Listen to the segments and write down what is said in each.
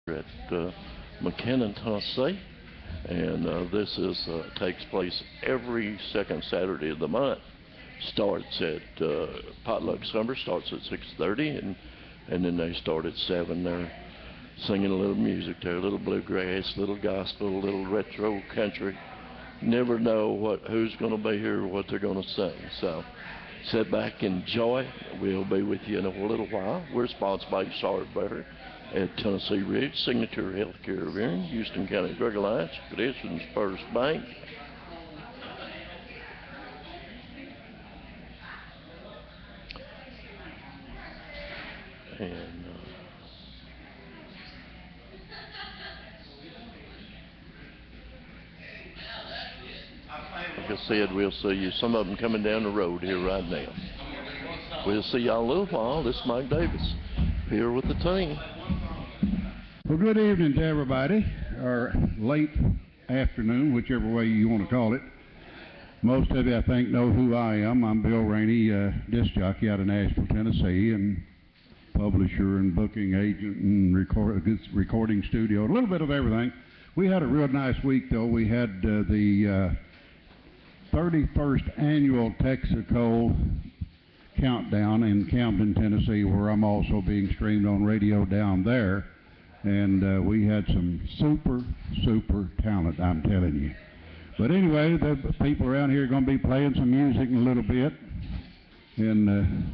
at McKinnon, Tennessee, and this is takes place every second Saturday of the month. Starts at potluck summer starts at 6:30, and then they start at 7. They're singing a little music there, a little bluegrass, a little gospel, a little retro country. Never know who's going to be here or what they're going to sing. So sit back, enjoy. We'll be with you in a little while. We're sponsored by Sartberry at Tennessee Ridge, Signature Healthcare of Erin, Houston County Drug Alliance, Citizens First Bank. And like I said, we'll see you. Some of them coming down the road here right now. We'll see y'all in a little while. This is Mike Davis here with the team. Well, good evening to everybody, or late afternoon, whichever way you want to call it. Most of you, I think, know who I am. I'm Bill Rainey, disc jockey out of Nashville, Tennessee, and publisher and booking agent and recording studio, a little bit of everything. We had a real nice week, though. We had the 31st annual Texaco countdown in Camden, Tennessee, where I'm also being streamed on radio down there. And we had some super talent, I'm telling you. But anyway, the people around here are going to be playing some music in a little bit. And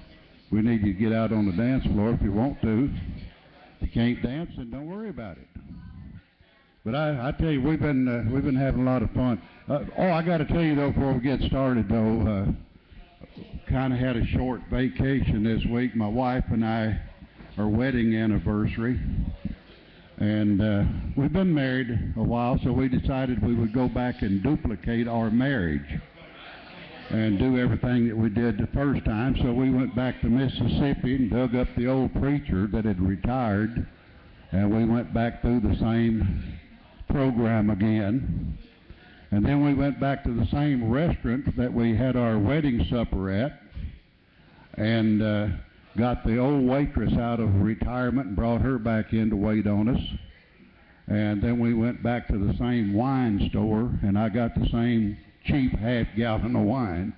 we need you to get out on the dance floor if you want to. If you can't dance, then don't worry about it. But I tell you, we've been having a lot of fun. I got to tell you, though, before we get started, though, kind of had a short vacation this week. My wife and I, our wedding anniversary. And we've been married a while, so we decided we would go back and duplicate our marriage and do everything that we did the first time. So we went back to Mississippi and dug up the old preacher that had retired, and we went back through the same program again. And then we went back to the same restaurant that we had our wedding supper at, and got the old waitress out of retirement and brought her back in to wait on us. And then we went back to the same wine store, and I got the same cheap half-gallon of wine,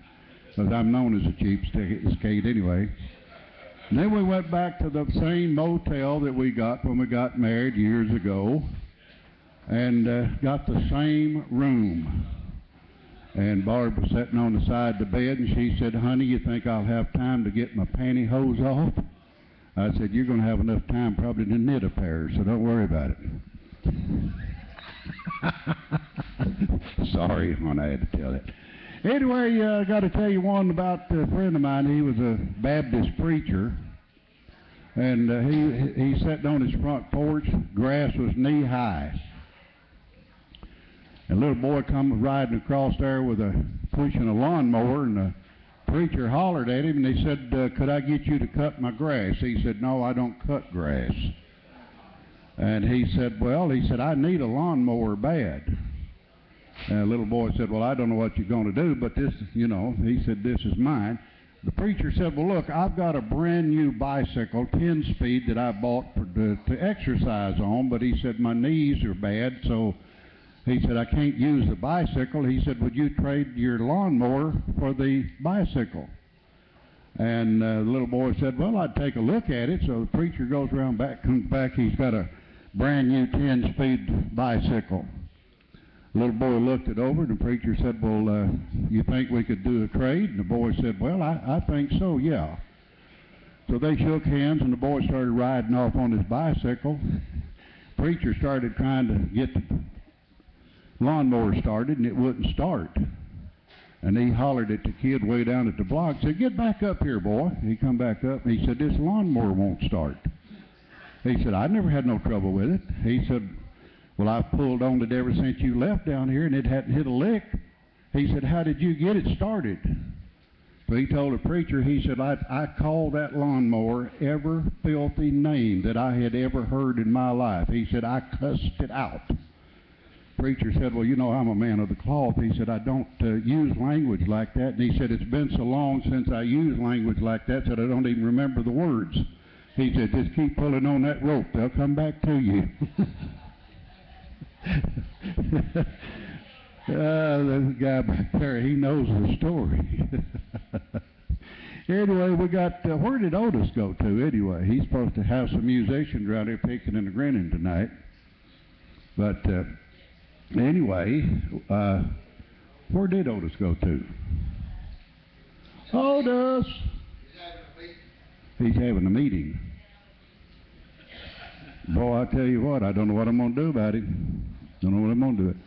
because I'm known as a cheapskate anyway. And then we went back to the same motel that we got when we got married years ago, and got the same room. And Barb was sitting on the side of the bed, and she said, "Honey, you think I'll have time to get my pantyhose off?" I said, "You're going to have enough time probably to knit a pair, so don't worry about it." Sorry when I had to tell that. Anyway, I got to tell you one about a friend of mine. He was a Baptist preacher, and he sat on his front porch. Grass was knee-high. A little boy come riding across there pushing a lawnmower, and the preacher hollered at him, and he said, "Could I get you to cut my grass?" He said, "No, I don't cut grass." And he said, "I need a lawnmower bad." And the little boy said, "Well, I don't know what you're going to do, but this, he said, "This is mine." The preacher said, "Well, look, I've got a brand new bicycle, 10-speed, that I bought to exercise on, but," he said, "my knees are bad, so," he said, "I can't use the bicycle." He said, "Would you trade your lawnmower for the bicycle?" And the little boy said, "Well, I'd take a look at it." So the preacher goes around back, comes back, he's got a brand new 10-speed bicycle. The little boy looked it over, and the preacher said, "Well, you think we could do a trade?" And the boy said, "Well, I think so, yeah." So they shook hands, and the boy started riding off on his bicycle. The preacher started trying to get the lawnmower started, and it wouldn't start. And he hollered at the kid way down at the block, said, "Get back up here, boy." He come back up, and he said, "This lawnmower won't start." He said, "I've never had no trouble with it." He said, "Well, I've pulled on it ever since you left down here, and it hadn't hit a lick." He said, "How did you get it started?" So he told the preacher, he said, I called that lawnmower every filthy name that I had ever heard in my life." He said, "I cussed it out." Preacher said, "Well, I'm a man of the cloth." He said, "I don't use language like that." And he said, "It's been so long since I used language like that that I don't even remember the words." He said, just keep pulling on that rope. They'll come back to you. There's a guy back there. He knows the story. Anyway, we got, where did Otis go to anyway? He's supposed to have some musicians around here picking and grinning tonight. But anyway, where did Otis go to? Otis! He's having a meeting. Boy, I tell you what, I don't know what I'm going to do about him. Don't know what I'm going to do.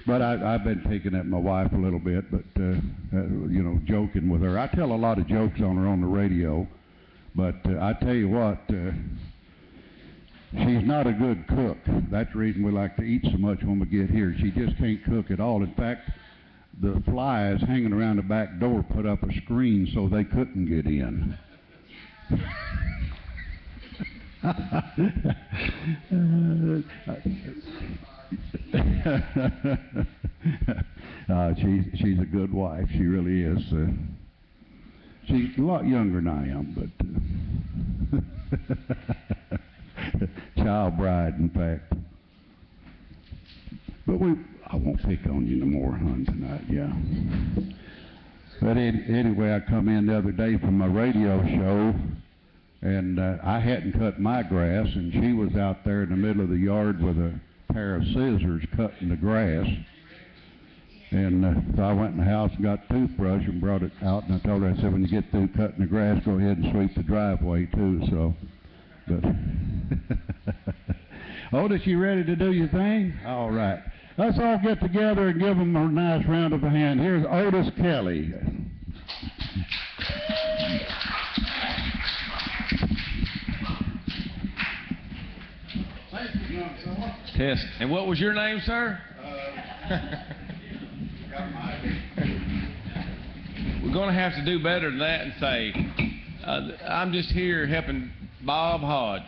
But I've been picking at my wife a little bit, but, you know, joking with her. I tell a lot of jokes on her on the radio, but I tell you what, she's not a good cook. That's the reason we like to eat so much when we get here. She just can't cook at all. In fact, the flies hanging around the back door put up a screen so they couldn't get in. She's a good wife. She really is. She's a lot younger than I am, but child bride, in fact. But I won't pick on you no more, hon, tonight. Yeah. But anyway, I come in the other day from my radio show, and I hadn't cut my grass, and she was out there in the middle of the yard with a pair of scissors cutting the grass. And so I went in the house and got a toothbrush and brought it out, and I told her, I said, when you get through cutting the grass, go ahead and sweep the driveway too. So, but Otis, you ready to do your thing? All right. Let's all get together and give them a nice round of a hand. Here's Otis Kelly. Test. And what was your name, sir? We're going to have to do better than that and say, I'm just here helping Bob Hodge.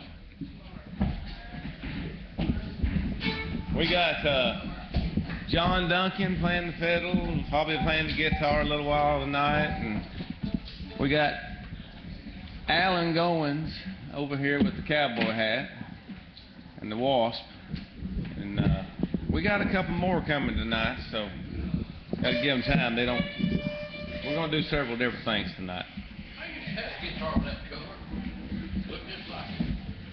We got John Duncan playing the fiddle, probably playing the guitar a little while tonight, and we got Alan Goins over here with the cowboy hat and the wasp, and we got a couple more coming tonight, so got to give them time. We're going to do several different things tonight. I used to have a guitar on that cover. Look just like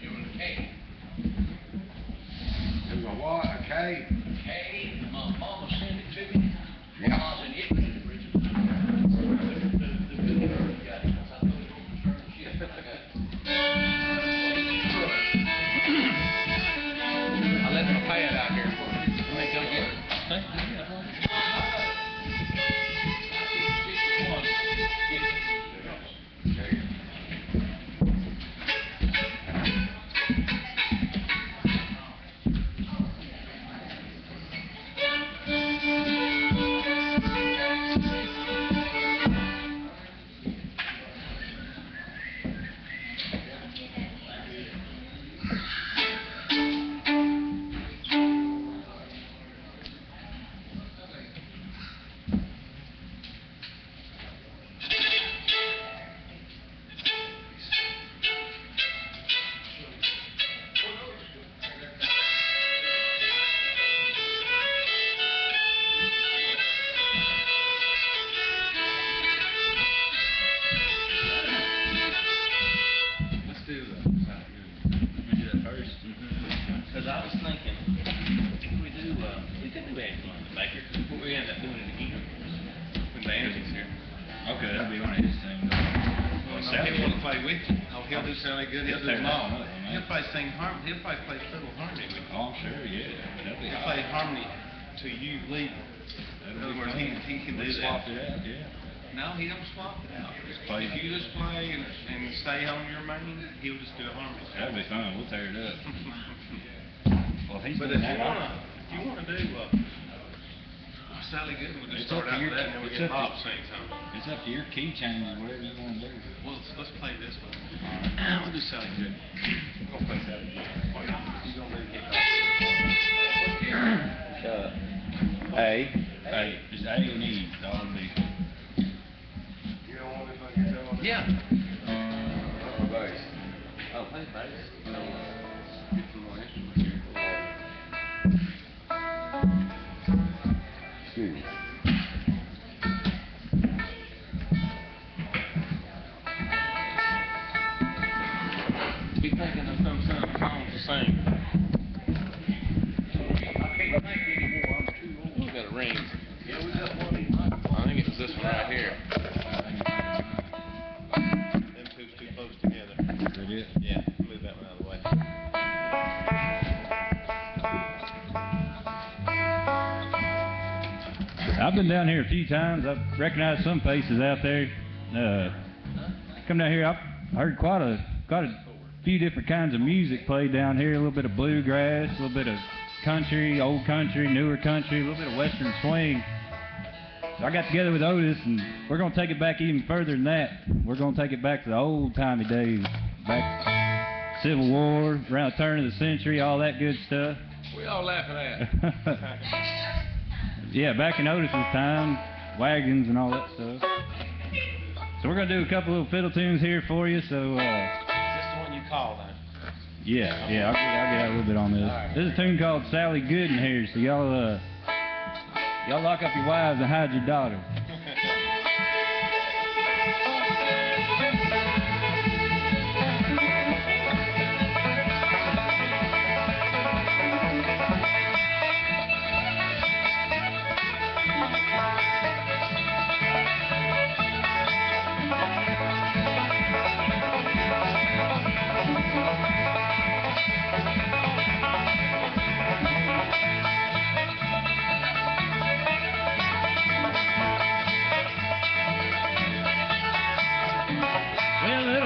you and a K. There's a what? A K? K. My mama sent it to me. Yeah. I was in Italy. I left my pad out here for you. You may go get it. He'll probably play fiddle harmony with you. Oh, sure, yeah. He'll play harmony to you leading. In other words, he can do that. Swap it out, yeah. No, he don't swap it out. Just play. If you just play and stay on your main, he'll just do a harmony. That'd be fun. We'll tear it up. Well, if But if you wanna do Sally Goodman, we'll just start out with that, and then we get Bob sing something. It's up to your key change or whatever you want to do. Well, let's play this one. We'll do Sally Goodman. We're gonna play Sally Goodman. He's gonna do hip hop. A. Just A and E. All of these. You don't want to play guitar? Yeah. Bass. Oh, play bass. You know, get some more instruments here. See. Be thinking of some songs to sing. I can't think anymore. I'm too old. We got a ring. Yeah, we got one. I think it was this one right here. Them two's too close together. Is that it? Yeah, move that one out of the way. I've been down here a few times. I've recognized some faces out there. Come down here, I heard quite a few different kinds of music played down here. A little bit of bluegrass, a little bit of country, old country, newer country, a little bit of western swing. So I got together with Otis, and we're going to take it back even further than that. We're going to take it back to the old-timey days, back Civil War, around the turn of the century, all that good stuff. We all laughing at. Yeah, back in Otis's time, wagons and all that stuff. So we're going to do a couple little fiddle tunes here for you, so... Is this the one you called, then? Yeah, I'll get out a little bit on this. Alright. This is a tune called Sally Good in here, so y'all lock up your wives and hide your daughter.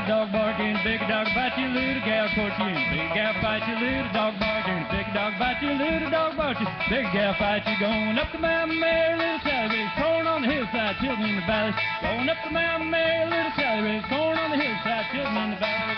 Dog barking, big dog bite you, little gal court you, big gal fight you, little dog barking, big dog bite you, little dog bite you, big gal fight you, going up the mountain, Mary, little Sally, big corn on the hillside, children in the valley, going up the mountain, Mary, little Sally, big corn on the hillside, children in the valley.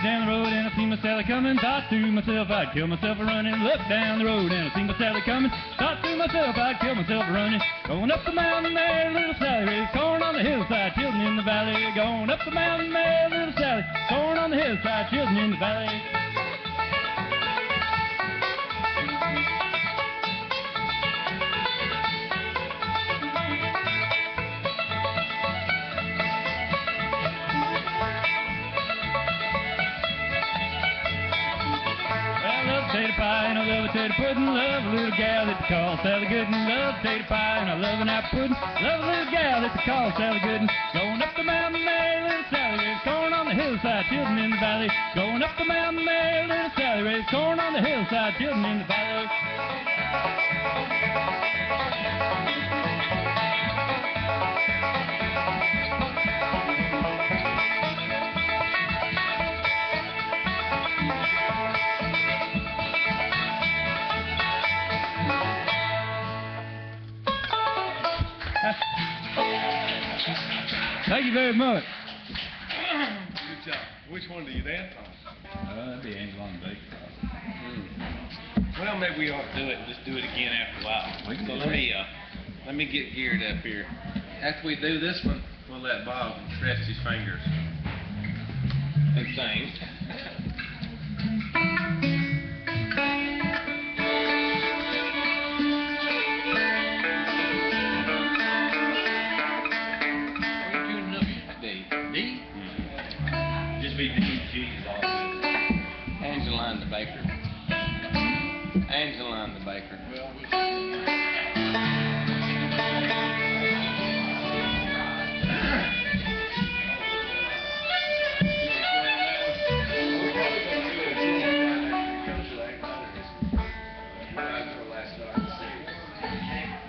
Down the road and I see my Sally coming. Thought to myself I'd kill myself a running. Look down the road and I see my Sally coming. Thought to myself I'd kill myself a running. Going up the mountain there, little Sally, raised corn on the hillside, children in the valley. Going up the mountain there, little Sally, corn on the hillside, children in the valley. Potato pie and I love potato pudding. Love a little gal that they call Sally Gooden. Love potato pie and I love an apple pudding. Love a little gal that they call Sally Gooden. Going up the mountain there, little Sally, raised corn on the hillside, children in the valley. Going up the mountain there, little Sally, raised corn on the hillside, children in the valley. Thank you very much. Good job. Which one do you dance on? That'd be Angel on the Baker. Well, maybe we ought to do it. Just do it again after a while. We can So do let me get geared up here. After we do this one, we'll let Bob rest his fingers and sing. Angeline the Baker. Angeline the Baker.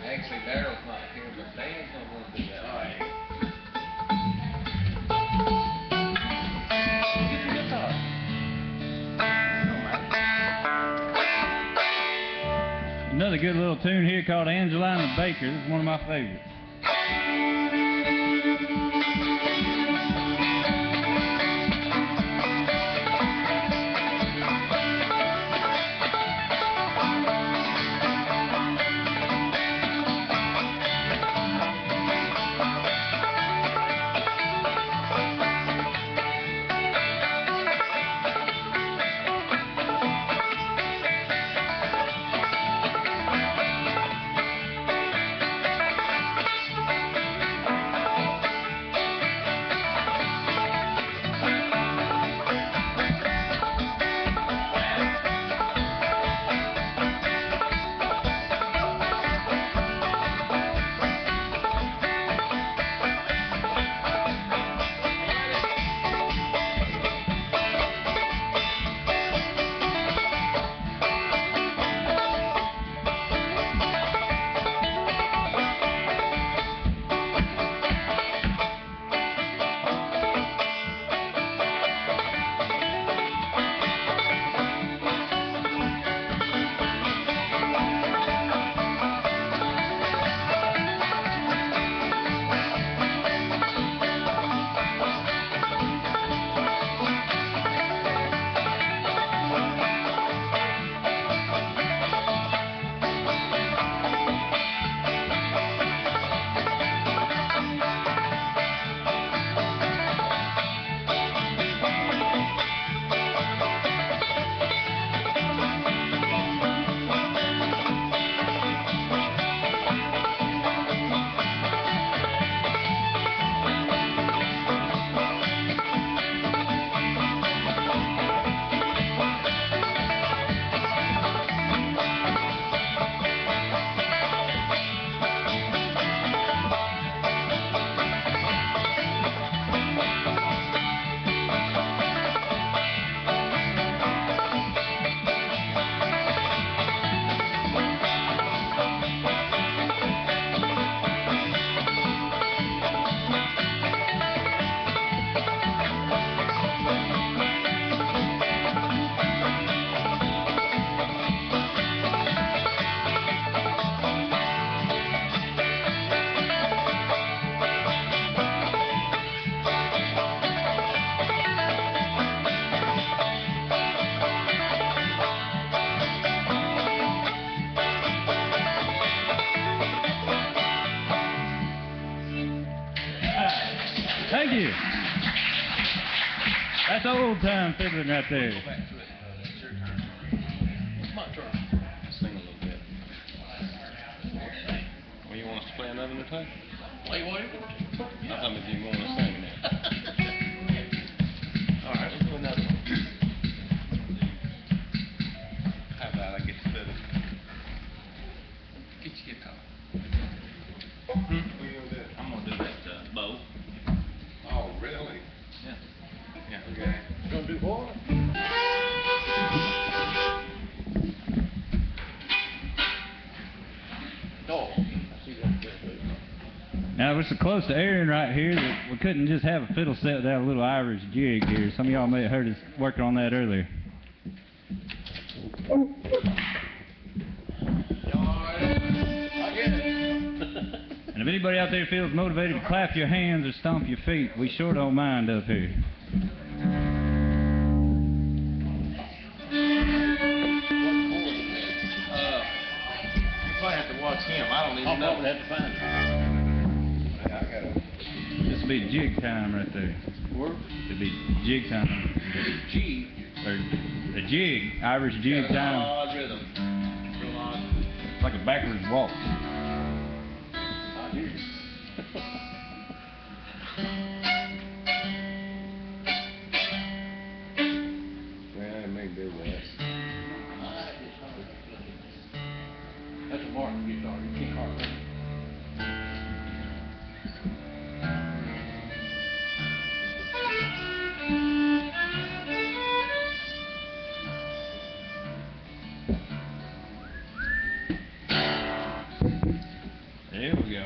Actually, Daryl's not here, but Dan's gonna want to do that. All right. Another good little tune here called Angelina Baker. This is one of my favorites. Thank you. That's old time fiddling right there. It's your turn. It's my turn. Sing a little bit. Well, you want us to play another new tune? Play what you want to. I mean, you want to sing now. All right, let's do another one. How about I get the fiddle? Get your guitar. What are you going to do? I'm gonna do that bow. Oh, really? Yeah. Yeah. Okay. You gonna do what? Oh, I see that there. Now we're so close to airing right here that we couldn't just have a fiddle set without a little Irish jig here. Some of y'all may have heard us working on that earlier. And if anybody out there feels motivated to clap your hands or stomp your feet, we sure don't mind up here. You probably have to watch him. I don't even I'll know. probably have to find it. Yeah, I gotta. This will be jig time right there. Where? It'll be jig time. G. Or a jig, Irish jig time. Odd rhythm. Real odd. It's like a backwards waltz. I hear you. Yeah, it may do that. That's a Martin guitar. You can't hardly. There we go.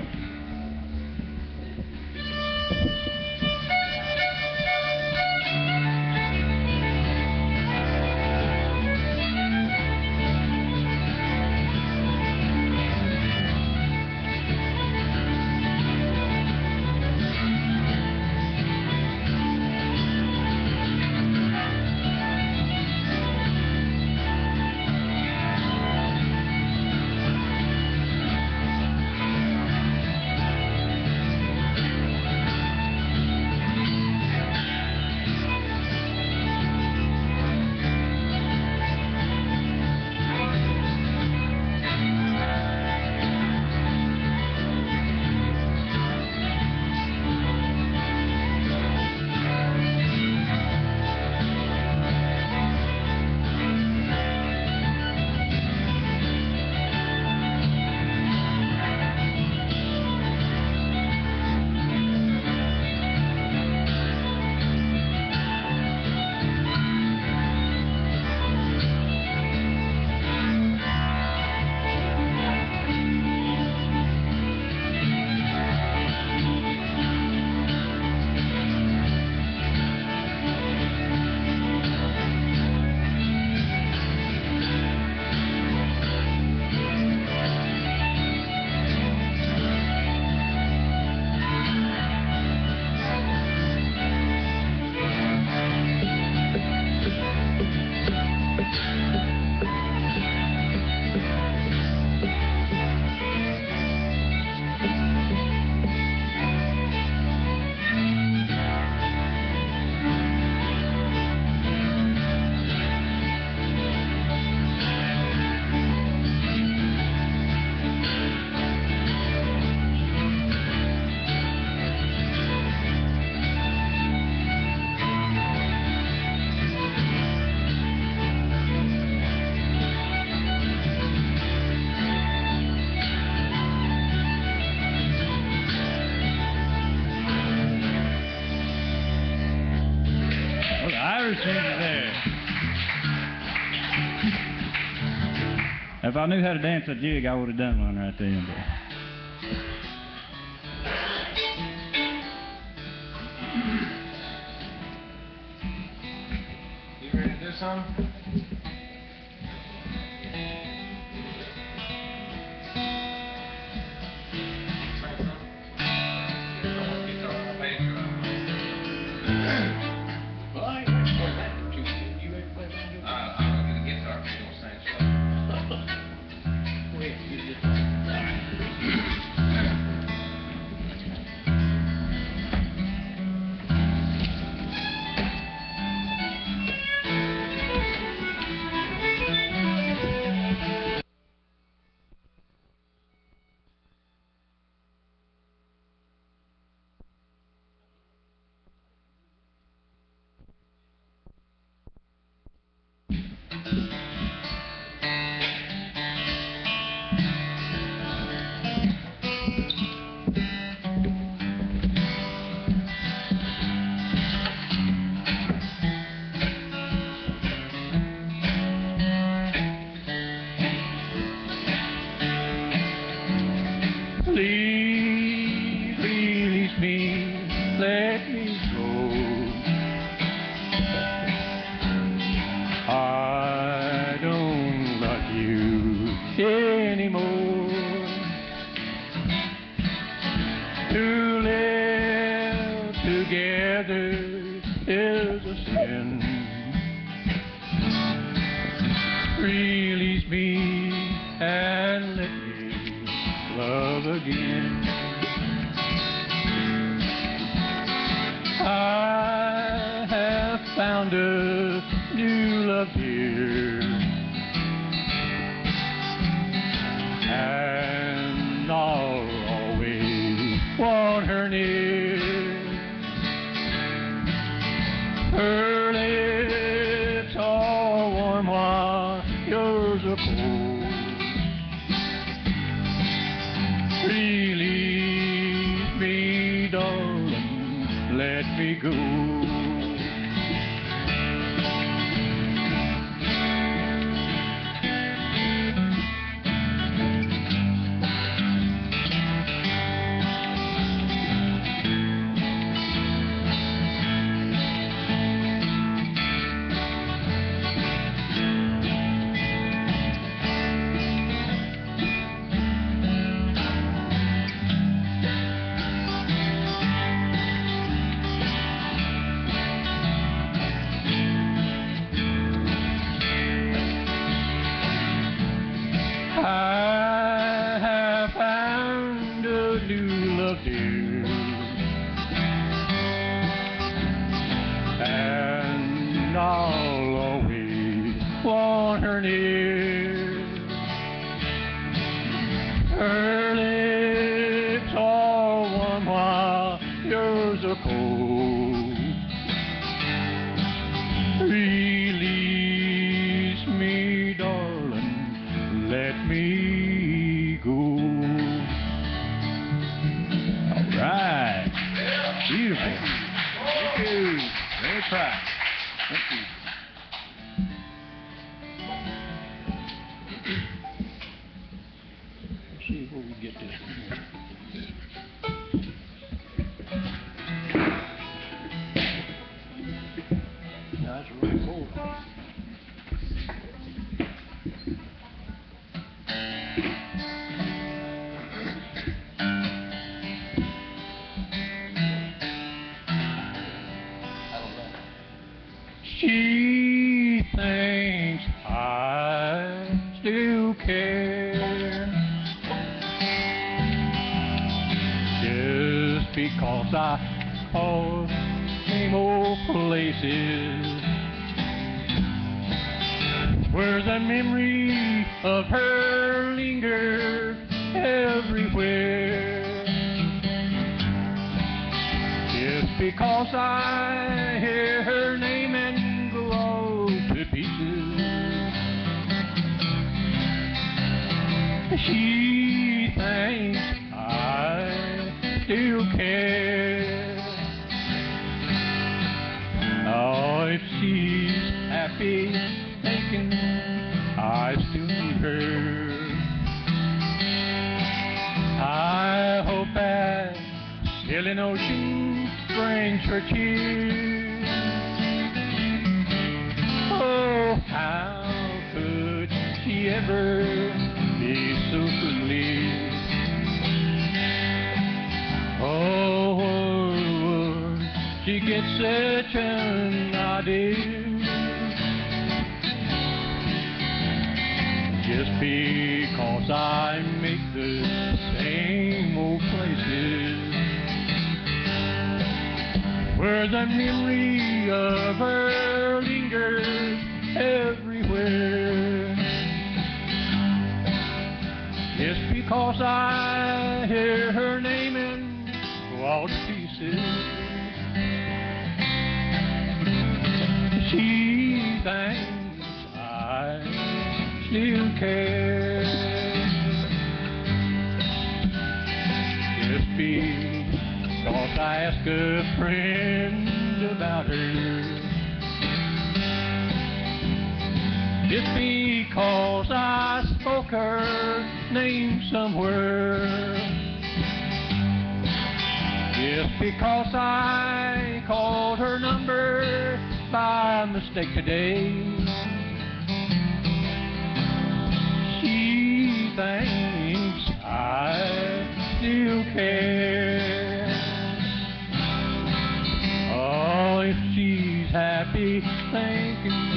Cindy there. If I knew how to dance a jig, I would have done one right then. But. You ready to do something? Please release me, let me go. I don't love you anymore. To live together is a sin. Release me and let me love again. I have found a new love here, and I'll always want her near. Her lips are warm while yours are cold. Release me, darling, let me go. I have found a new love, dear, and I'll always want her near. Her lips are warm while yours are cold. Release me, darling, let me go. All right. Beautiful. Thank you. Very proud. Thank you. Let's see where we get this one here. That's really cool. She thinks I still care just because I call same old places where the memory of her lingers everywhere. Just because I hear her name and go all to pieces, she thinks I still care. Oh, if she day, thinking I still need her. I hope that silly notion brings her cheer. Oh, how could she ever be so foolish? Oh, would she get such an idea? Just because I make the same old places where the memory of her lingers everywhere. Just because I hear her name and go all to pieces, she thinks I still care. Just because I ask a friend about her, just because I spoke her name somewhere, just because I called her number by mistake today, she thinks I still care. Oh, if she's happy thinking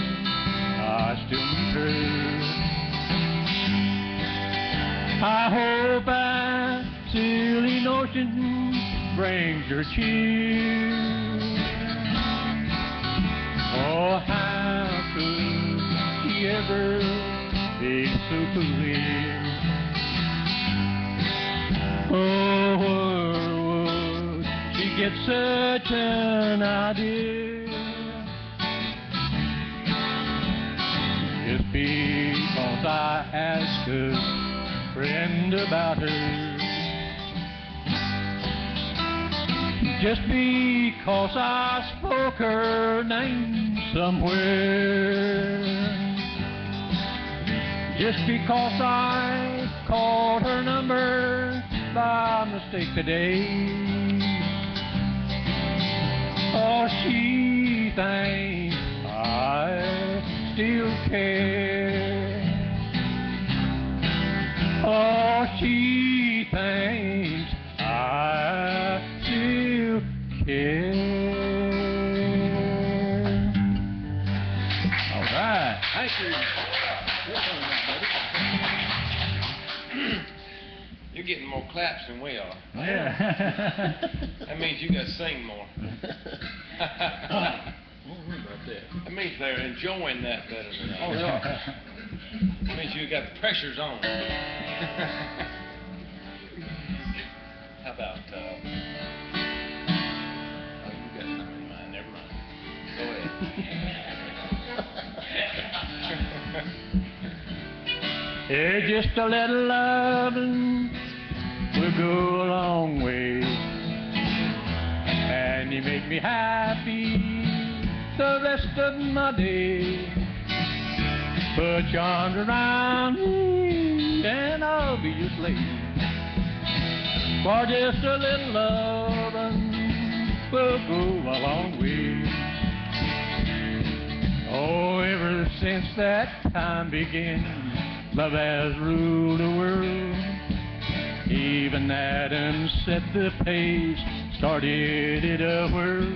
I still need her, I hope that silly notion brings her cheer. Oh, how could she ever be so foolish? Oh, would she get such an idea? Just because I asked a friend about her, just because I spoke her name somewhere, just because I called her number by mistake today, oh, she thinks I still care. Oh, she thinks I still care. All right. Thank you. You're getting more claps than we are. Yeah. That means you got to sing more. That means they're enjoying that better than us. Oh, yeah. That means you got the pressures on. How about, oh, you got something in mind. Never mind. Go ahead. Yeah, just a little loving will go a long way, and you make me happy the rest of my day. Put your arms around me and I'll be your slave. For just a little loving will go a long way. Oh, ever since that time began, love has ruled the world. Even Adam set the pace, started it a whirl.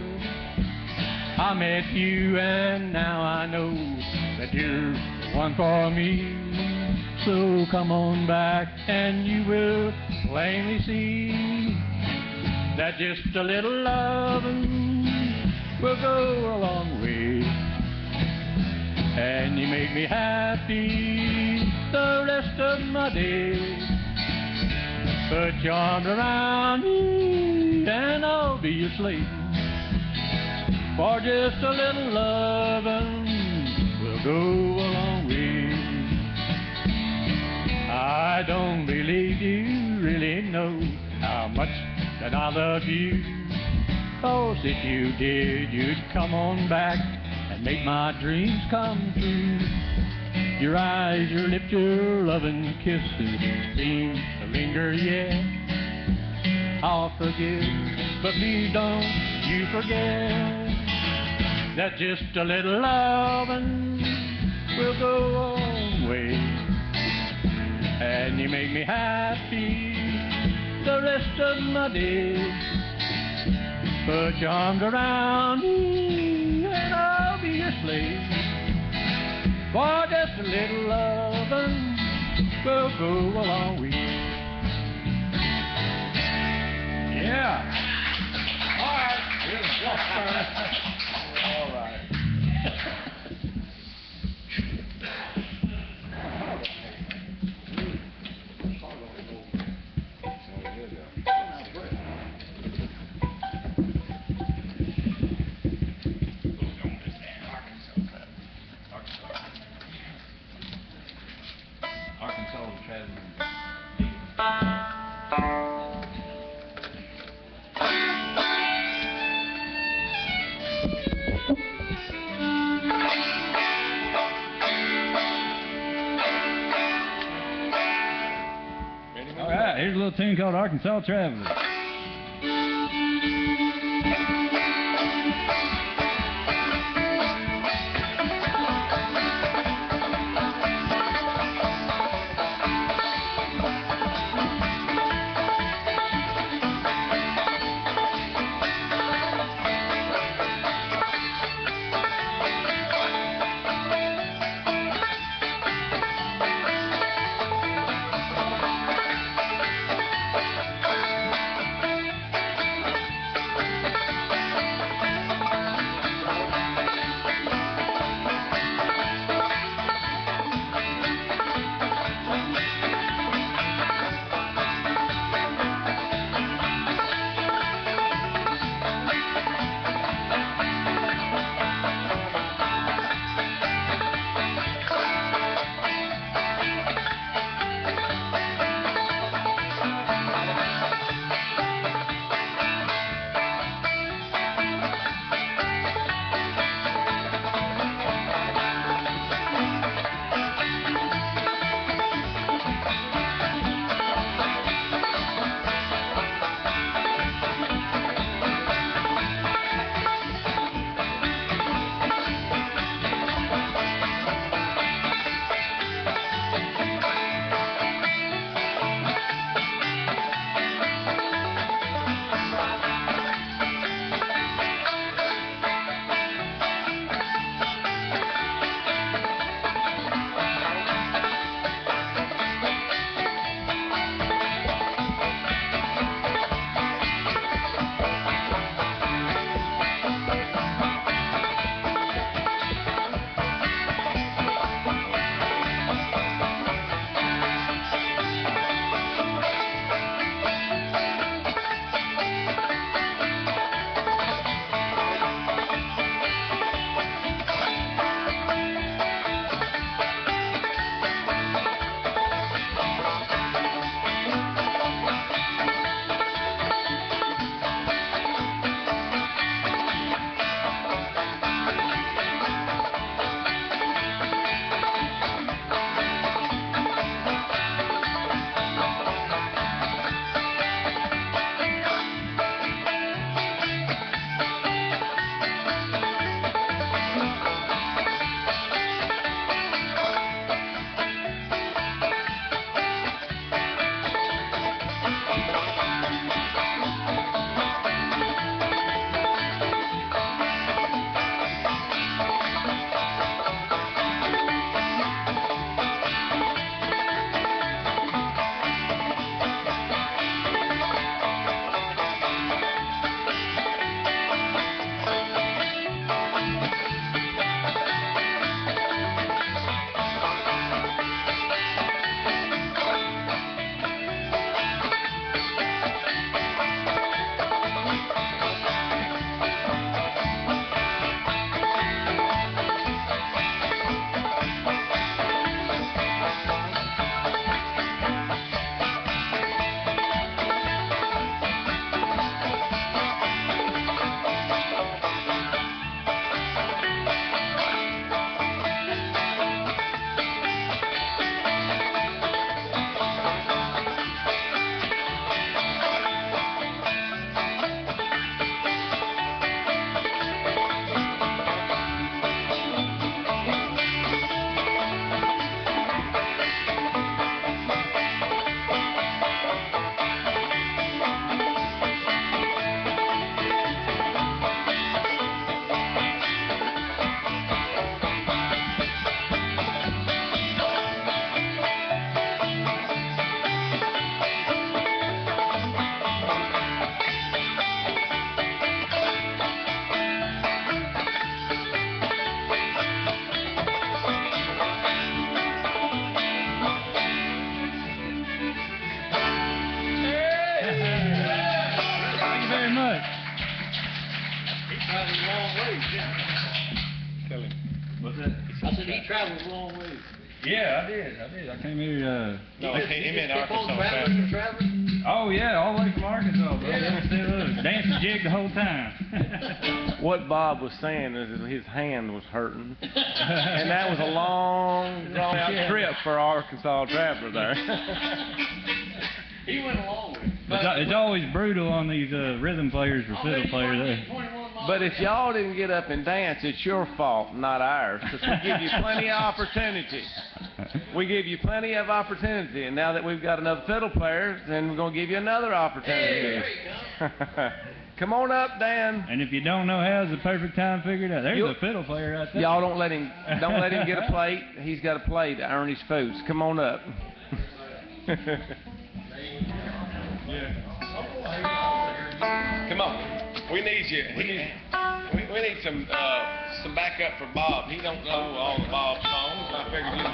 I met you and now I know that you're the one for me. So come on back and you will plainly see that just a little loving will go a long way. And you make me happy the rest of my day. Put your arm around me and I'll be your slave. For just a little loving will go a long way. I don't believe you really know how much that I love you. 'Cause if you did, you'd come on back and make my dreams come true. Your eyes, your lips, your loving kisses seem to linger yet. I'll forgive, but please don't you forget that just a little loving will go a long way. And you make me happy the rest of my days. Put your arms around me and I'll be your slave. For just a little loving will go a long way. Yeah. All right. All right. Arkansas traveling. All right, here's a little tune called Arkansas Traveler. traveled a long way. Yeah, I did. I came here, No, he meant kept on Arkansas traveling and traveling. oh yeah, all the way from Arkansas, bro. Still dancing jig the whole time. What Bob was saying is that his hand was hurting. And that was a long, drawn-out trip for Arkansas traveler there. He went a long way. It's always brutal on these rhythm players or fiddle players. 21 miles. But if y'all didn't get up and dance, it's your fault, not ours, because we give you plenty of opportunity. We give you plenty of opportunity, and now that we've got another fiddle player, then we're going to give you another opportunity. There you go. Come on up, Dan. And if you don't know how's the perfect time figured out, there's a fiddle player right there. Y'all don't let him get a plate. He's got a plate to earn his food. So come on up. Come on. We need you. We need some backup for Bob. He don't know all the Bob songs. I figured you.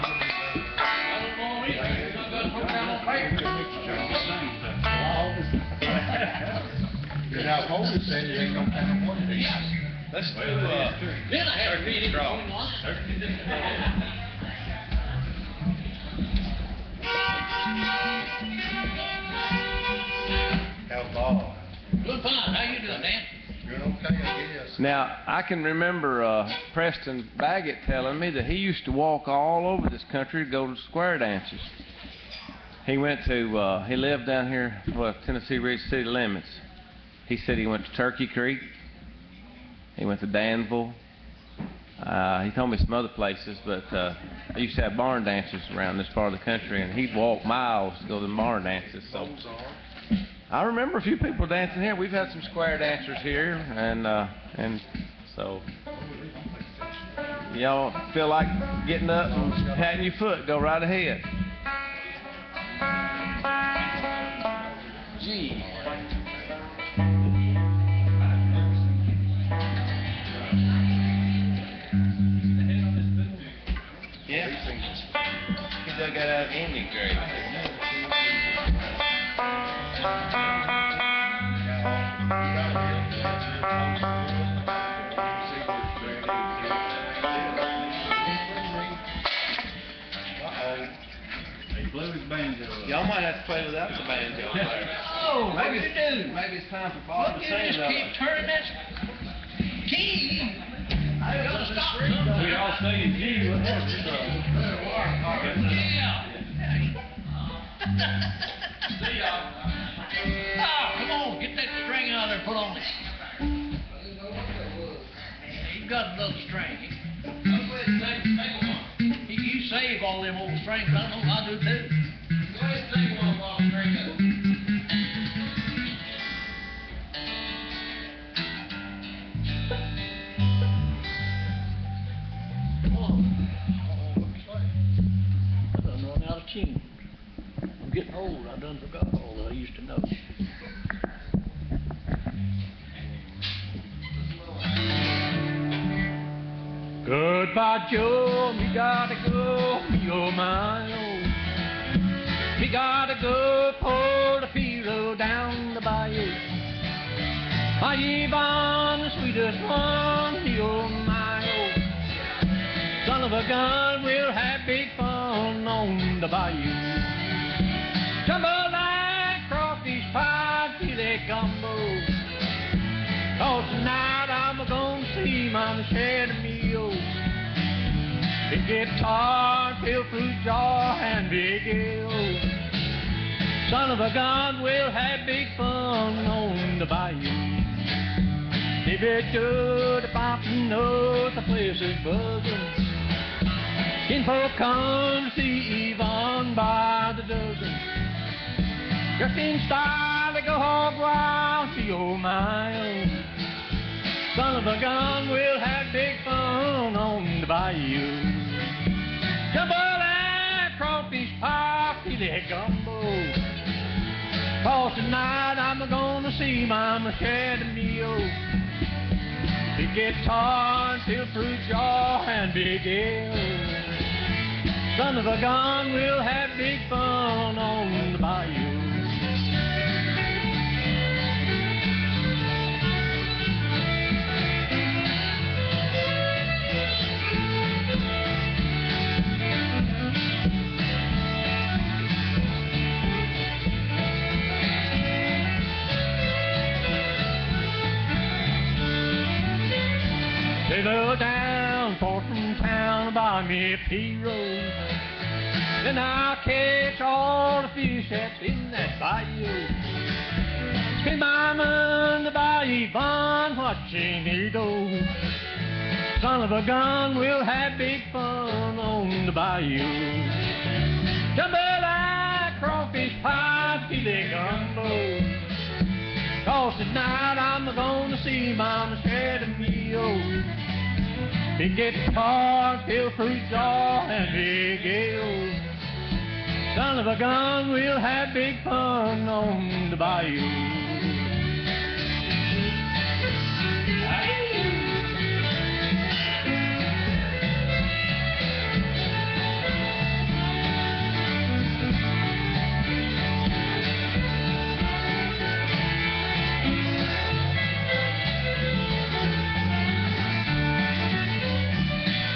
Now, Holy said you ain't gonna have one of these. Let's do Then I had to read it. draw. How's Bob? Good fine. How you doing, Dan? Doing okay, I guess. Now, I can remember Preston Baggett telling me that he used to walk all over this country to go to square dances. He went to, he lived down here, Tennessee Ridge city limits. He said he went to Turkey Creek. He went to Danville. He told me some other places, but I used to have barn dances around this part of the country, and he'd walk miles to go to the barn dances. So I remember a few people dancing here. We've had some square dancers here, and so y'all feel like getting up and patting your foot, go right ahead. Gee. Yeah. He dug that out of Indian grave. Y'all might have to play without the banjo player. Oh, what Maybe you do? maybe it's time for Bob to Look, you sing just keep turning that key. I gotta stop. We all singing G. What happened? Yeah. See y'all. Ah, come on, get that string out there and put on it. You got another string. You save all them old strings. I know I do too. I done run out of tunes. I'm getting old. I done forgot all that I used to know. Goodbye, Joe. Me gotta go. You're my old. Me gotta go for the field down the bayou. My Yvonne, the sweetest one. You're my old. Son of a gun, we'll have big fun on the bayou. Jumbo like crawfish pie till they gumbo. 'Cause tonight I'm gonna see Mama shed a meal. Big guitar, fill fruit jar, and big ale. Son of a gun, we'll have big fun on the bayou. If it do the poppin' note, the place is buzzing. Kinfolk come to see Yvonne by the dozen. Just in style, they go hog wild, see old mile. Son of a gun, we'll have big fun on the bayou. Jumbo like crawfish pie, filet gumbo. 'Cause tonight I'm gonna see Mama shed a meal. Big guitar, fill fruit jar, and big ale. Son of a gun, we'll have big fun on the bayou. buy me a pirogue. Then I'll catch all the fish that's in that bayou. Spend my money to buy Yvonne what she need, oh. Son of a gun, we'll have big fun on the bayou. Jambalaya, crawfish pie, filet gumbo. 'Cause tonight I'm gonna see Mama share the meal. Big guitar, fill fruit jar, and big ale. Son of a gun, we'll have big fun on the bayou.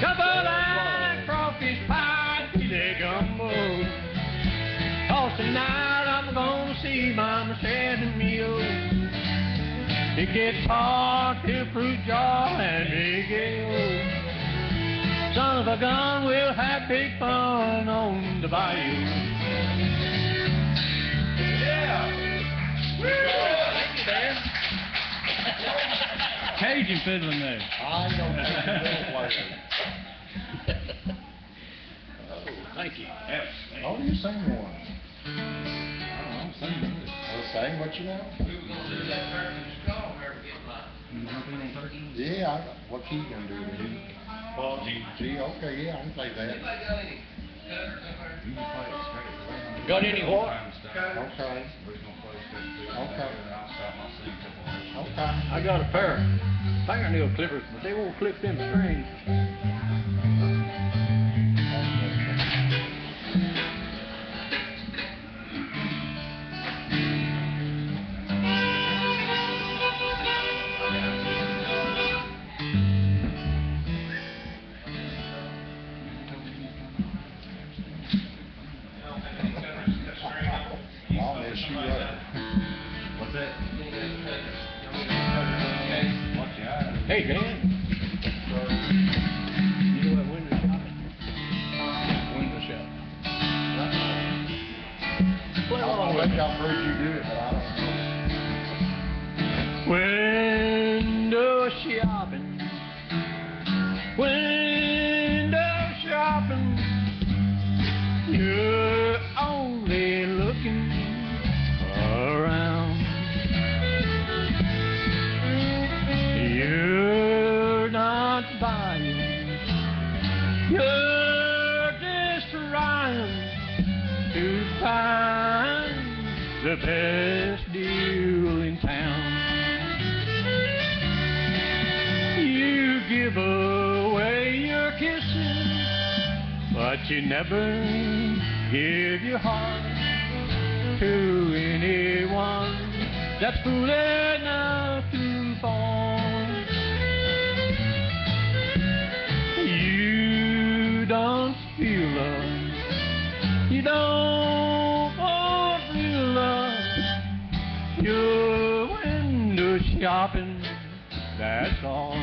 Jambalaya, crawfish pie, filet gumbo. 'Cause tonight I'm gonna see Mama share the meal. Big guitar, fill fruit jar, and big ale. Son of a gun, we'll have big fun on the bayou. Yeah! Woo! Thank you, Dan. Cajun fiddling there. I don't know. Thank you. Oh, you sing one. I'm singing this. Well, sing what you know. We were gonna do that turkey straw, where we get mine. Yeah, what key you gonna do? G, okay, yeah, I can play that. Got any what? Okay. Okay. Okay. I got a pair of fingernail clippers, but they won't clip them strings. I'll mess you up. What's that? Hey, Dan. You know what window shop is? Window shop. I think I've heard you do it, but I don't know. Window shopping. Window shopping. You're only looking around. You're not buying. You're just trying to find the best deal in town. You give away your kisses, but you never give your heart to anyone that's fool enough to fall. You don't feel love. You don't want real love. You're window shopping, that's all.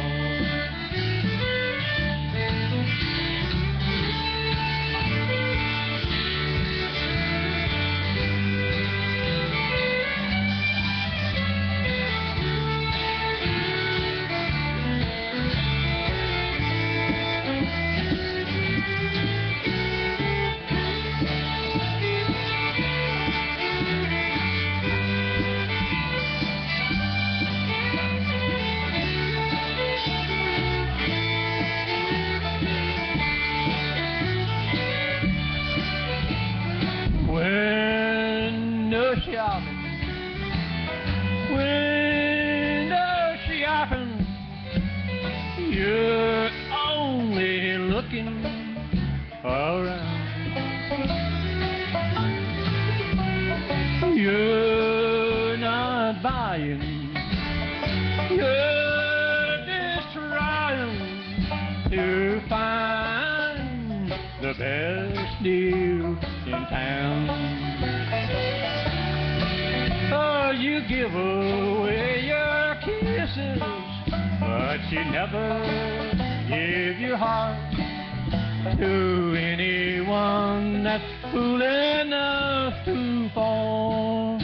Window shopping, window shopping. You're only looking around. You're not buying. You're just trying to find the best deal in town. Oh, you give away your kisses, but you never give your heart to anyone that's fool enough to fall.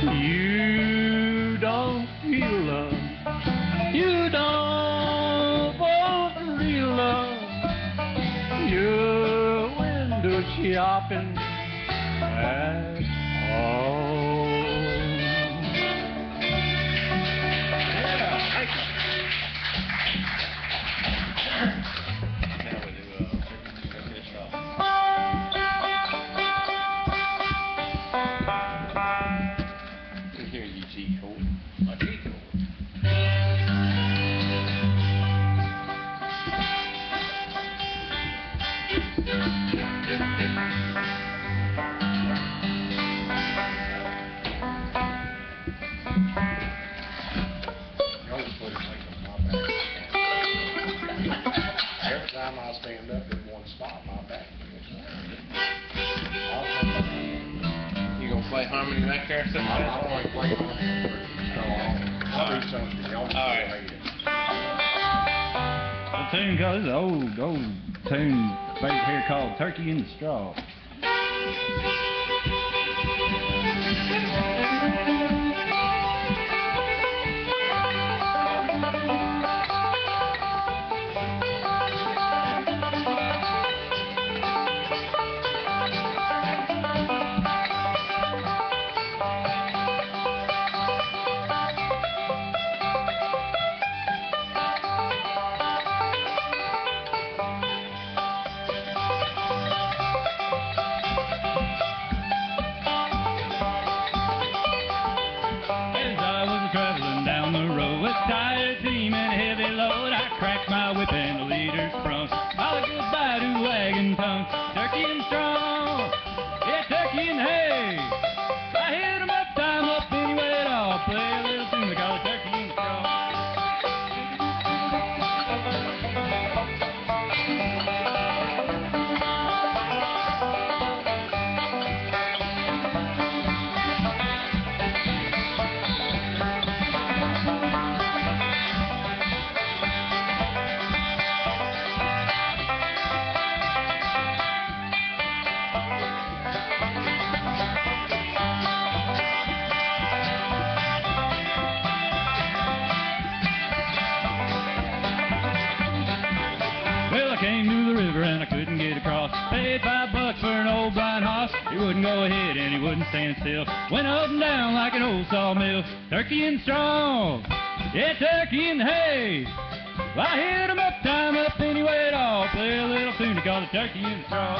You don't feel love, you don't want real love. You're window shopping at all. Every time I stand up in one spot, my back feels You gonna play harmony back there or something? I don't want to play on it. I'll do something. Y'all All right. A tune called, this is an old tune back here called Turkey in the Straw. Tired team and heavy load, I cracked my whip and the leader's front. All a goodbye to wagon tongue, turkey and strong, yeah, turkey and hay. I hit 'em up, time up anyway at all. Play a little tune they call it turkey and strong. Came to the river and I couldn't get across. Paid $5 for an old blind horse. He wouldn't go ahead and he wouldn't stand still. Went up and down like an old sawmill. Turkey and strong, yeah, turkey and hay. Well, I hit 'em up, time up anyway at all. Play a little tune called the turkey and straw.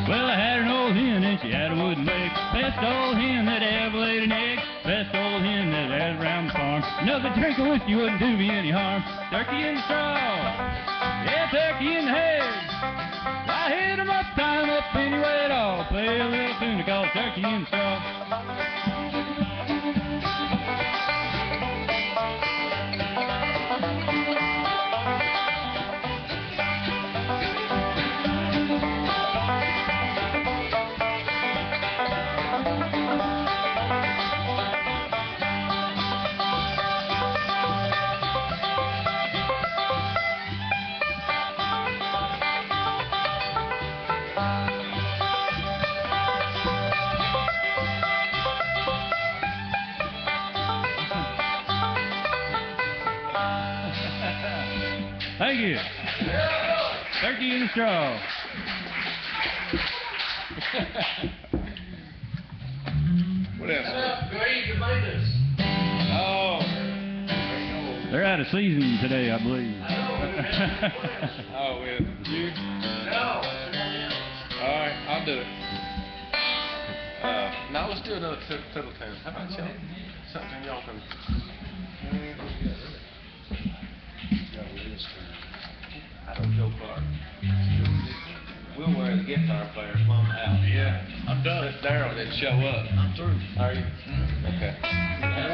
Well, I had an old hen and she had a wooden leg. Best old hen that ever laid an egg. Best old hen that had around the farm. Another drink of whiskey wouldn't do me any harm. Turkey in the straw, yeah, turkey in the hay. I hit 'em up, time up anyway at all. Play a little tune called turkey in the straw. Thank you. Turkey in the straw. What else? Oh. They're out of season today, I believe. Oh, well, you? No. All right, I'll do it. Now let's do another fiddle tune. How about y'all? Something y'all can. I don't Joe Clark. We'll wear the guitar player plumb out. Yeah, I'm done. This Darryl didn't show up. I'm through. Are you? Okay.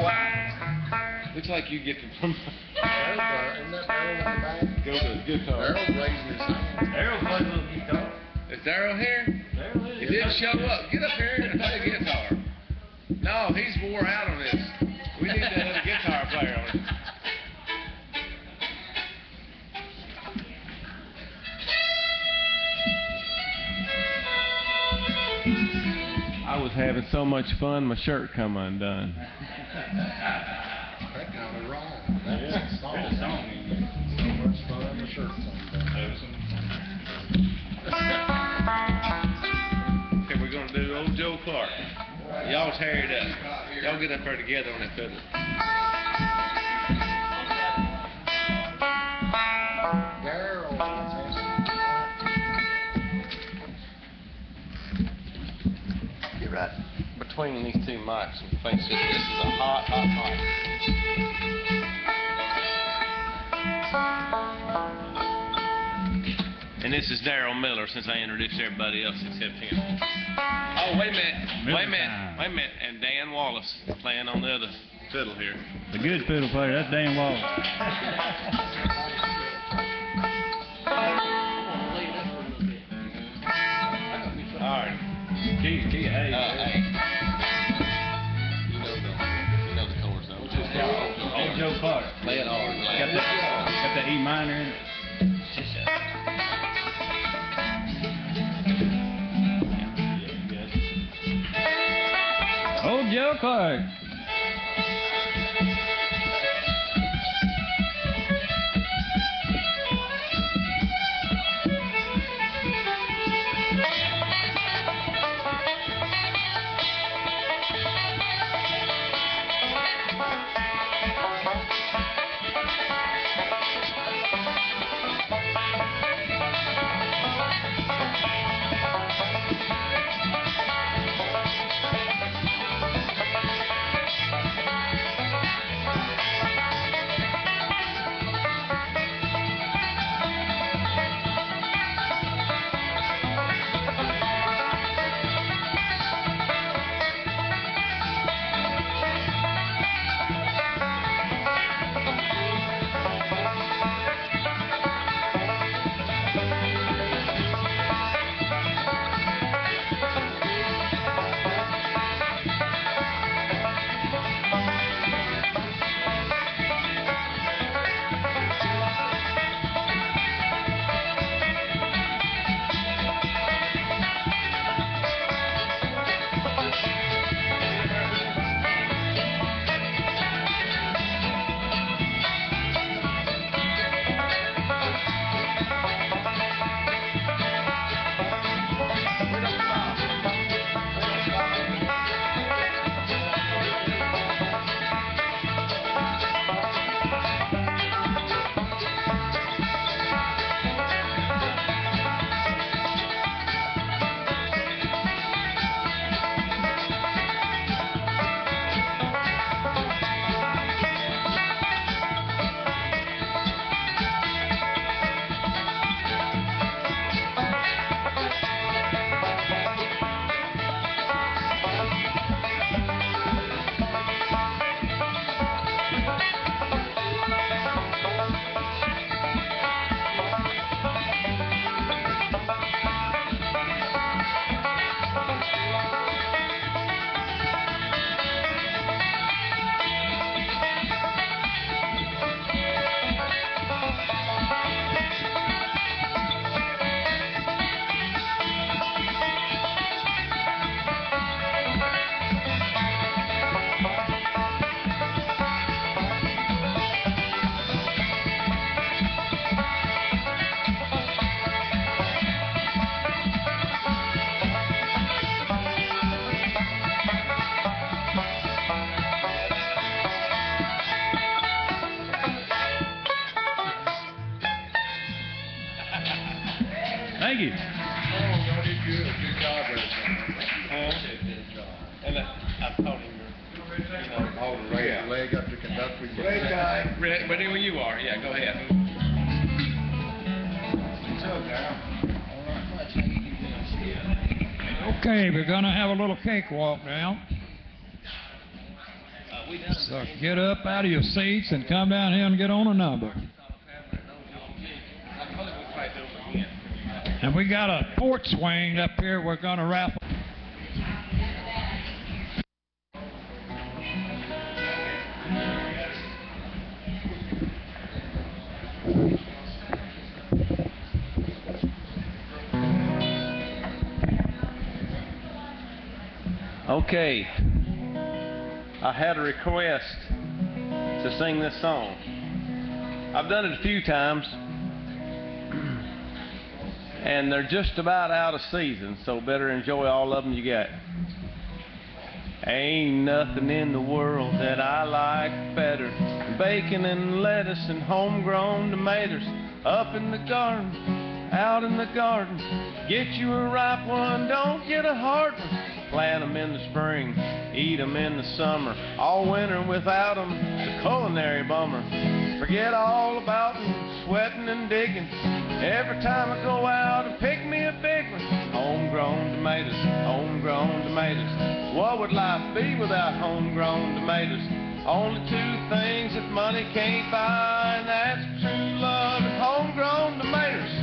Wow. Looks like you get to Isn't that Darryl in the back? go to the guitar. Darryl's raising his hand. Darryl plays a little guitar. Is Darryl here? Darryl is. He didn't show up. Get up here and play the guitar. No, he's wore out on this. We need to have a guitar player on it. I was having so much fun, my shirt come undone. That got me wrong. That's a song. So much fun, the shirt's Okay, we're gonna do old Joe Clark. Y'all tear it up. Y'all get up there together on that fiddle. Darryl. Get right between these two mics and face it. This is a hot, hot mic. And this is Darryl Miller, since I introduced everybody else except him. Oh, wait a minute. And Dan Wallace playing on the other fiddle here. The good fiddle player, that's Dan Wallace. All right. Key, hey. Hey. You know the chords, though. Old Joe Clark. Play it hard. Got that E minor in it. Old Joe Clark. Thank you. Oh, y'all did good. Good job there, son. And I told him, Hold the leg up to conduct. ready when you are. Yeah, go ahead. Okay, we're going to have a little cakewalk now. So get up out of your seats and come down here and get on a number. And we got a fort swing up here we're going to raffle. Okay, I had a request to sing this song. I've done it a few times, and they're just about out of season, so better enjoy all of them you got. Ain't nothing in the world that I like better than bacon and lettuce and homegrown tomatoes. Up in the garden, out in the garden, get you a ripe one, don't get a hard one. Plant 'em in the spring, eat 'em in the summer, all winter without 'em, the culinary bummer. Forget all about 'em, sweating and digging, every time I go out and pick me a big one. Homegrown tomatoes, homegrown tomatoes. What would life be without homegrown tomatoes? Only two things that money can't buy, and that's true love and homegrown tomatoes.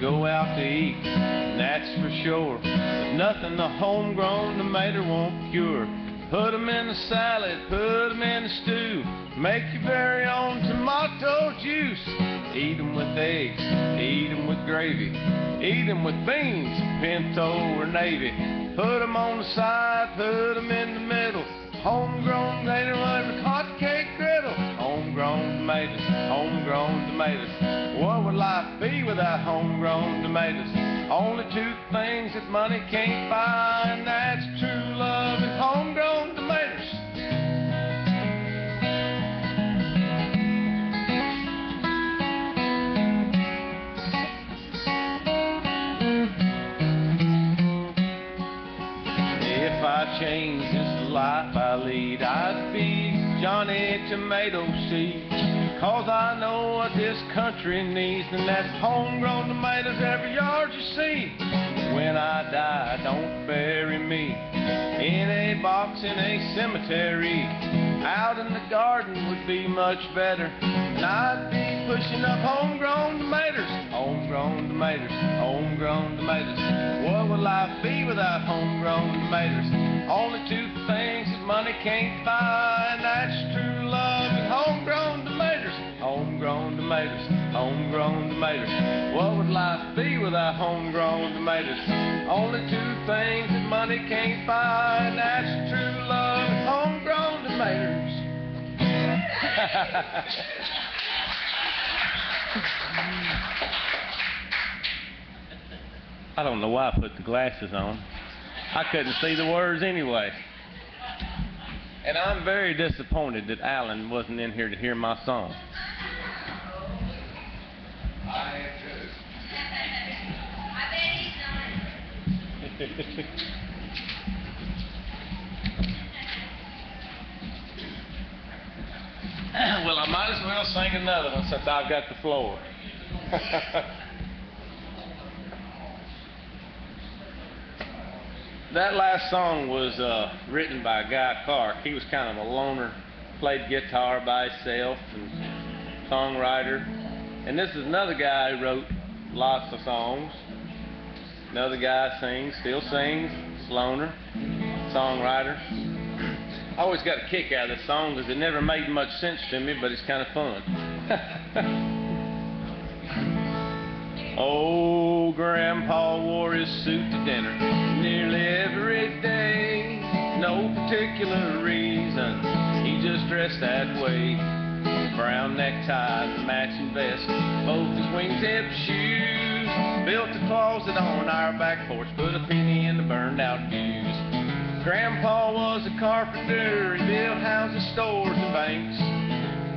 Go out to eat, and that's for sure. There's nothing a homegrown tomato won't cure. Put 'em in a salad, put 'em in a stew, make your very own tomato juice. Eat 'em with eggs, eat 'em with gravy, eat 'em with beans, pinto or navy. Put 'em on the side, put 'em in the middle. Homegrown tomato and a hot cake griddle. Homegrown tomatoes, homegrown tomatoes. What would life be without homegrown tomatoes? Only two things that money can't buy, and that's true love and homegrown tomatoes. If I change this life I lead, I'd be Johnny Tomato Seed. Cause I know what this country needs, and that's homegrown tomatoes every yard you see. When I die, don't bury me in a box in a cemetery. Out in the garden would be much better, and I'd be pushing up homegrown tomatoes. Homegrown tomatoes, homegrown tomatoes. What would life be without homegrown tomatoes? Only two things that money can't buy, and that's true love and homegrown tomatoes. Homegrown tomatoes, homegrown tomatoes. What would life be without homegrown tomatoes? Only two things that money can't buy, and that's true love and homegrown tomatoes. I don't know why I put the glasses on. I couldn't see the words anyway. And I'm very disappointed that Alan wasn't in here to hear my song. I am too. I bet he's not. Well, I might as well sing another one since I've got the floor. That last song was written by Guy Clark. He was kind of a loner, played guitar by himself and songwriter. And this is another guy who wrote lots of songs. Another guy sings, still sings, loner, songwriter. I always got a kick out of this song because it never made much sense to me, but it's kind of fun. Oh, Grandpa wore his suit to dinner nearly every day. No particular reason, he just dressed that way. Brown necktie, matching vest, both his wingtip shoes. Built a closet on our back porch, put a penny in the burned out fuse. Grandpa was a carpenter, he built houses, stores, and banks.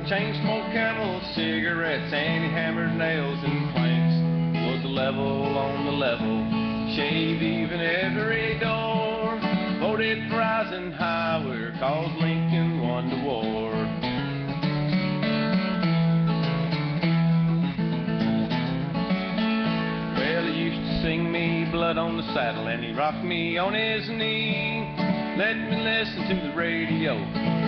Chain smoked Camel cigarettes, and he hammered nails and planks. Was the level on the level, shave even every door. Voted for Eisenhower, cause Lincoln won the war. Well, he used to sing me Blood on the Saddle, and he rocked me on his knee. Let me listen to the radio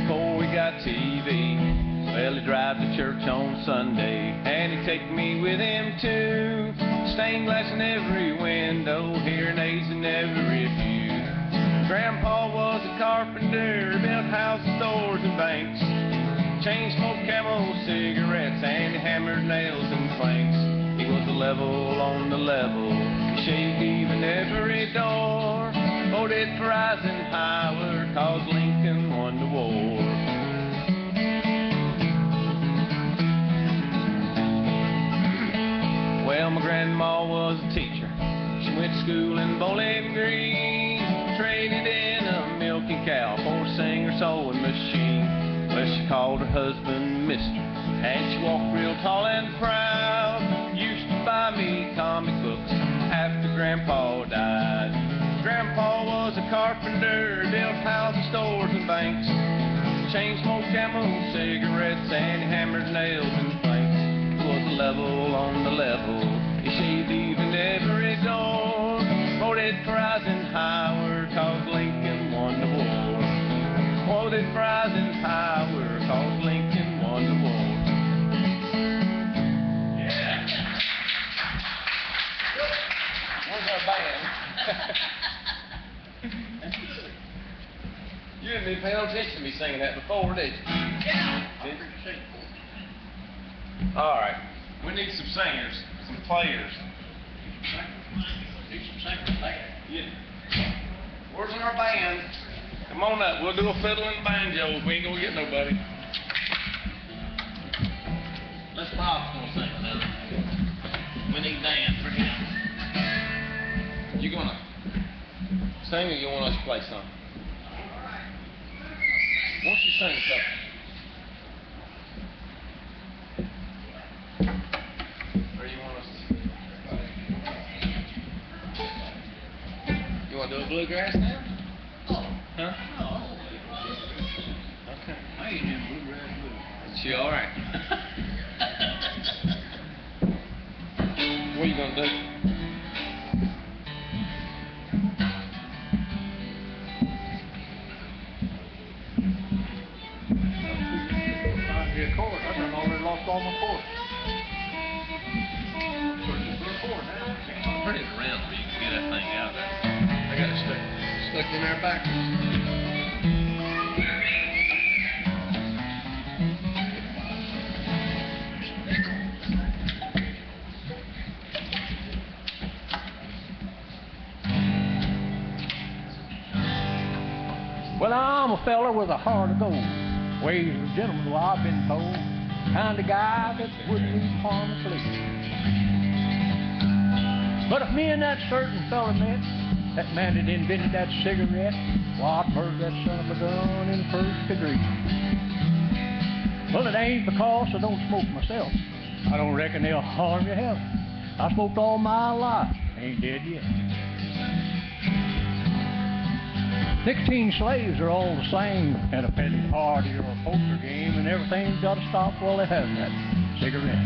before we got TV. Well, he'd drive to church on Sunday, and he'd take me with him too. Stained glass in every window, hearing aids in every pew. Grandpa was a carpenter, built houses, doors, and banks. Chain smoked Camel cigarettes, and he hammered nails and planks. He was a level on the level, he shaved even every door. Voted for Eisenhower, cause Lincoln won the war. Well, my grandma was a teacher. She went to school in Bowling Green. Traded in a milking cow for a singer sewing machine. Well, she called her husband Mister, and she walked real tall and proud. Used to buy me comic books after Grandpa died. Grandpa was a carpenter, built houses, stores, and banks. Chain smoked Camel cigarettes, and he hammered nails and planks. Was a level on the level, he shaved even every door. Voted for Eisenhower, cause Lincoln won the war. Voted for Eisenhower, cause Lincoln won the war. Yeah. Where's our band? You didn't even pay no attention to me singing that before, did you? Yeah. Did you? All right. We need some singers, some players. Need some singers there. Yeah. Where's our band? Come on up. We'll do a fiddle and banjo. We ain't gonna get nobody. Let's Bob's gonna sing another. We need Dan for him. You gonna sing or you want us to play something? Why don't you sing a couple? Or you want us to? You want to do a bluegrass now? Oh. Huh? No. Okay. I ain't in bluegrass blues. Is she all right? What are you gonna do? Chord. I done already lost all my chords. Turn it around so you can get that thing out there. I got it stuck in there backwards. Well, I'm a feller with a heart of gold. Ways of a gentleman, well, I've been told. Kind of guy that wouldn't even harm a flea. But if me and that certain fella met, that man that invented that cigarette, well, I'd murder that son of a gun in the first degree. Well, it ain't because I don't smoke myself. I don't reckon they'll harm your health. I smoked all my life, ain't dead yet. Nicotine slaves are all the same at a penny party or a poker game, and everything's got to stop while they're having that cigarette.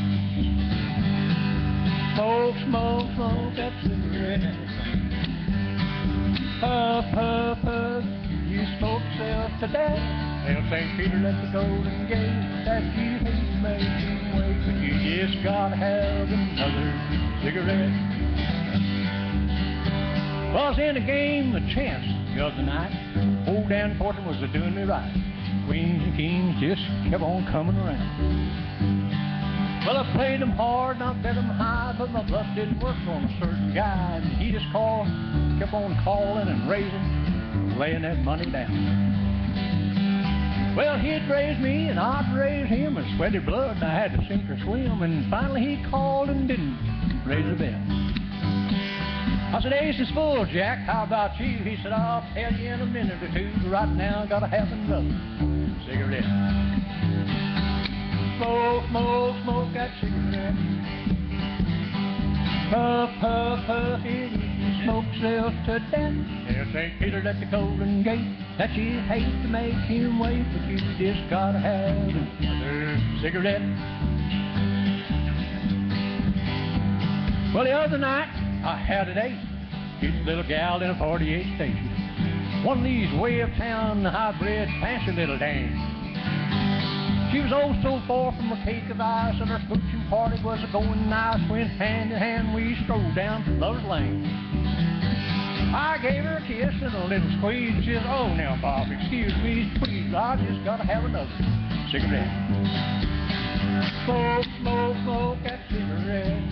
Smoke, smoke, smoke that cigarette. Puff, puff, puff, you smoke yourself to death. Tell St. Peter let the Golden Gate that you hate making way, but you just gotta have another cigarette. Was in a game of chance the other night. Old Dan Porter was doing me right. Queens and kings just kept on coming around. Well, I played them hard and I bet them high, but my bluff didn't work on a certain guy. And he just kept on calling and raising, laying that money down. Well, he'd raise me and I'd raise him and sweated blood, and I had to sink or swim. And finally he called and didn't raise a bet. I said, ace is full, Jack, how about you? He said, I'll tell you in a minute or two, but right now I gotta have another cigarette. Smoke, smoke, smoke that cigarette. Puff, puff, puff, it is smoked herself to death. Tell St. Peter at the Golden Gate that you hate to make him wait, but you just gotta have another cigarette. Well, the other night I had a date. Cute little gal in a 48 station. One of these way uptown hybrid fancy little dames. She was oh so far from a cake of ice, and her smooching party was a going nice when hand in hand we strolled down Lover's Lane. I gave her a kiss and a little squeeze. She said, "Oh, now, Bob, excuse me, please, I just gotta have another cigarette." Smoke, smoke, smoke that cigarette.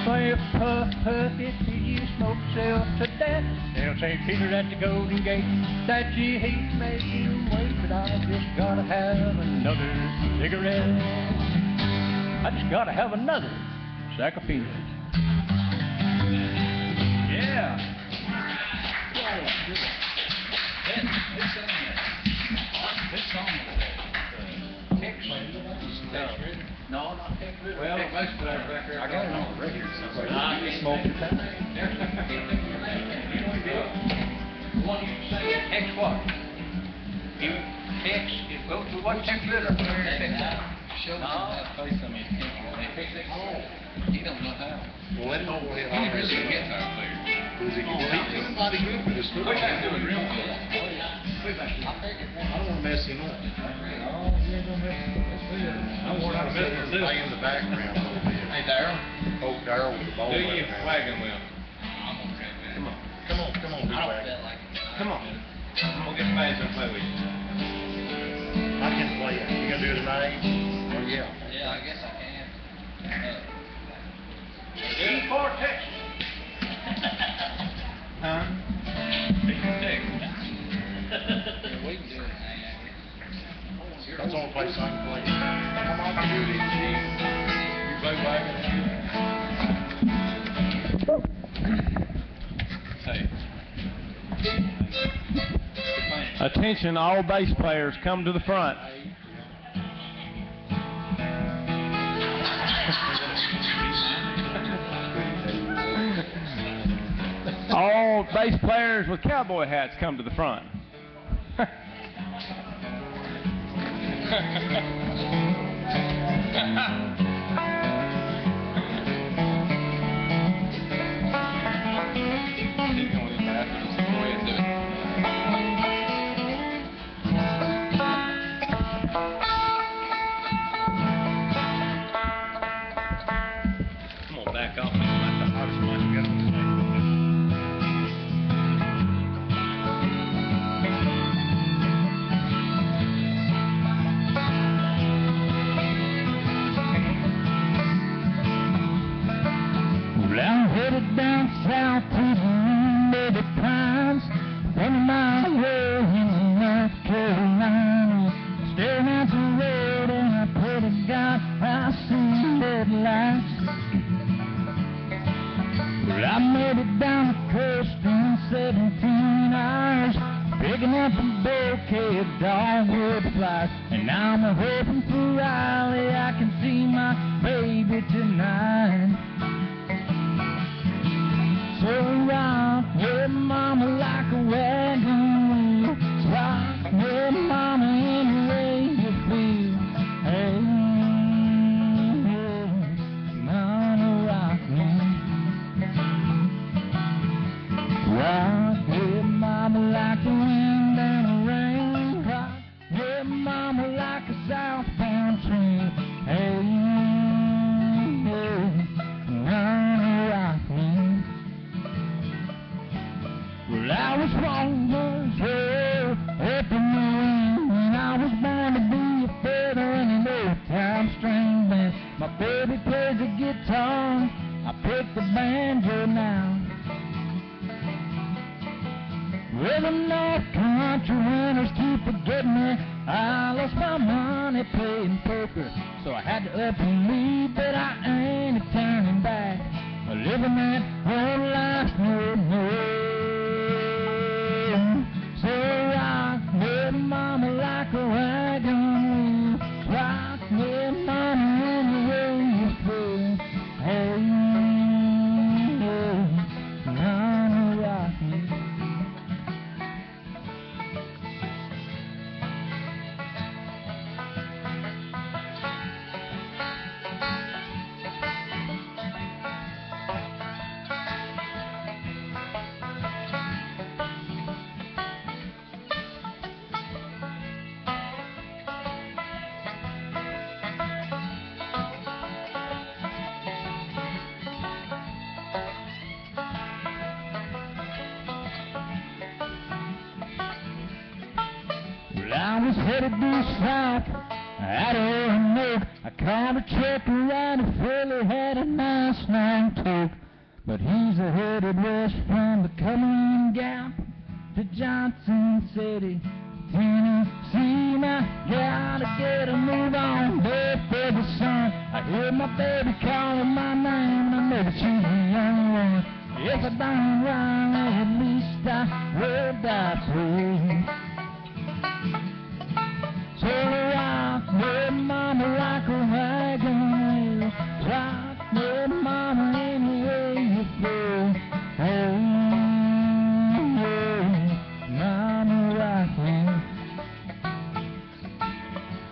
Puff, puff, puff it till you smoke yourself to death. Tell St. Peter at the Golden Gate that you hate to make him wait, but I just gotta have another cigarette. I just gotta have another sack of peanuts. Yeah. This song is text. No, not text. Well, most of that back there, I got it on the record. I can smoke it. One you say text what? You text, go to what text letter? Show me that face on his picture. He don't know how. Well, let him know what He really a guitar player. He's somebody good for this football. We're not doing real good. I don't want to mess him up. No, you ain't gonna mess with it. I want to play in the background a little bit. Hey, Darryl. Poke Darryl with the ball. Do you wagon wheel? Come on, big wagon. Come on. We'll get Paige and play with you. I can play it. You gonna do it tonight? Oh, yeah. Yeah, I guess I can. E4 text. Huh? We can do it. That's the only place I can play it. Come on, do it. You play wagon. Say. Attention, all bass players, come to the front. All bass players with cowboy hats, come to the front. Come on, back off. That's the hardest mic you got on the stage. Well, I'm headed down south to the Lady Pines, 20 miles away in North Carolina. Staring at the road and I pray to God I see red lights. Well, I made it down the coast in 17 hours, picking up a bouquet of dogwood flowers. And now I'm hoping for Riley I can see my baby tonight. So rock with mama like a wagon wheel. Rock with mama any way you feel. Hey, hey, mama rock me. Rock with mama like the wind and the rain. Rock with mama like a southbound train. Hey, hey, mama rock me. Well, I was born up in the wind, and I was born to be a feather in an old-time string band. My baby plays the guitar, I pick the banjo now. Well, the North Country winners keep forgetting me. I lost my money playing poker, so I had to up and leave, but I ain't turning back. Living that old life no more. So rock with mama like a wagon wheel. Rock with mama any way you feel. Hey, hey, was headed due south. I don't know. I called a truck around and Philly had a nice long talk. But he's headed west from the Cumberland Gap to Johnson City, Tennessee. Now gotta get a move on, there for the sun. I hear my baby calling my name, I know that she's the young one. If I don't run, at least I will die free. So rock your mama like a wagon wheel, rock your mama anywhere you go. Oh, mama rock me.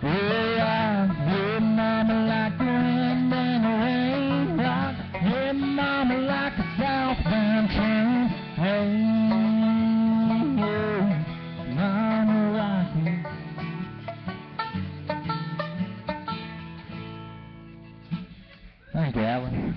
Oh, rock your mama like the wind and the rain, rock your mama like a southbound train. Hey. Thank you, Alan.